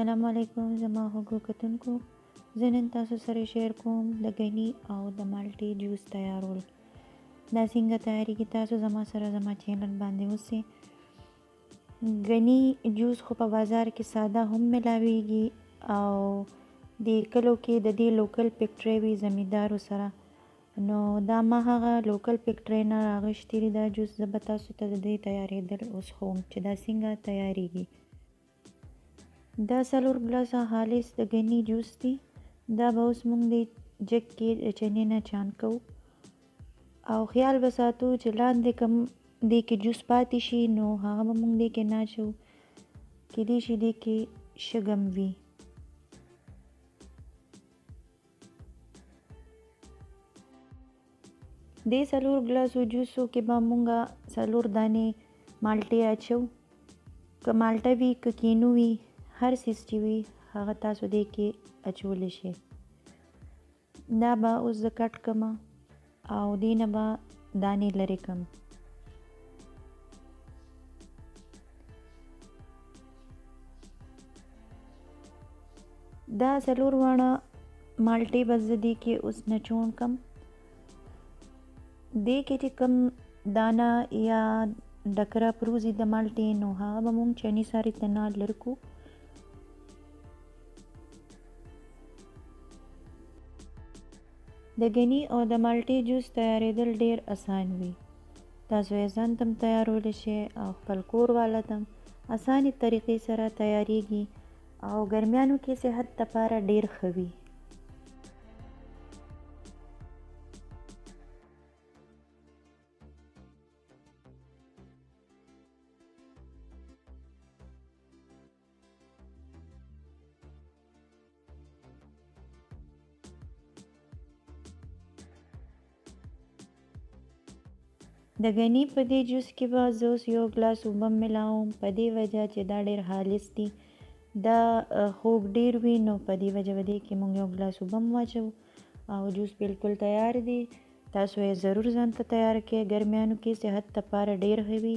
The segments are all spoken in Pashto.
السلام علیکم زما خوږو کتونکو. زه نن تاسو سره شیر کوم د غني او د مالټې جوس تیارول. دا څنګه تیاریږي تاسو زما سره زما چینل باندې اوسئ. غني جوس خو په بازار کې ساده هم ملاویږي او د کلو کې د دې لوکل فیکټرۍ وي زمیندارو سره، نو دا ما هغه لوکل فیکټرۍ نه راغشتي دا جوس. زه به تاسو ته د دې تیارېدل اوس ښوم چې دا څنګه تیاریږي. دا 4 ګلاسه خالص د غني جوس دی. دا به اوس موږ د جګ کې د چنې نه چان کوو او خیال به ساتو چې لاندې کم دې کې جوس پاتې شي نو هغه به موږ دې کې نه اچو، کیدای شي دې کې شګم وي. دې 4 ګلاسو جوسو کې به موږ 4 دانې مالټې اچو. که مالټه وي که کینو وي هر څیز چې وي هغه تاسو دې کې اچولی شئ. دا به اوس زه کټ کړم او دې نه به دانې لرې کړم. دا 4 واړه مالټې به زه دې کې اوس نچوڼ کړم. دې کې چې کوم دانه یا ډکره پروزي د مالټې نو هغه به موږ چنې سارې ته نه لرې کړو. د غني او د مالټې جوس تیارېدل ډیر اسان وي. تاسو یې ځان تم تیارولی شئ او خپل کور والا تم اسانې طریقې سره تیاریږي او ګرمیانو کې صحت لپاره ډیر ښه وي. د غني په دې جوس کې به زه اوس 1 ګلاس اوبه ملاوم، په دې وجه چې دا ډیر خالص دي، دا خوږ ډیر وي، نو په دې وجه به دې کې موږ 1 ګلاس اوبه هم واچو او جوس بالکل تیار دی. تاسو یې ضرور ځان ته تیار کړئ، ګرمیانو کې صحت لپاره ډیر ښه وي.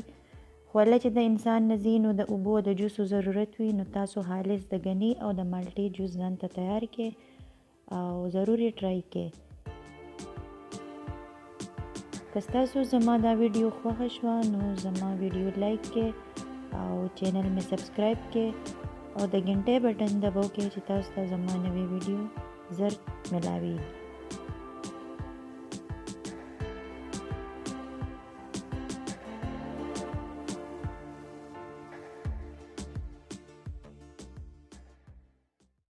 خوله چې د انسان نه ځي نو د اوبو د جوسو ضرورت وي، نو تاسو خالص د غني او د مالټې جوس ځان ته تیار کړئ او ضرور یې ټرای کړئ. که ستاسو زما دا ویډیو خوښه شوه نو زما ویډیو لایک کړئ او چینل مې سبسکرایب کړئ او د غنټۍ بټن دباو کړئ چې تاسو ته زما نوې ویډیو زر ملاویږي.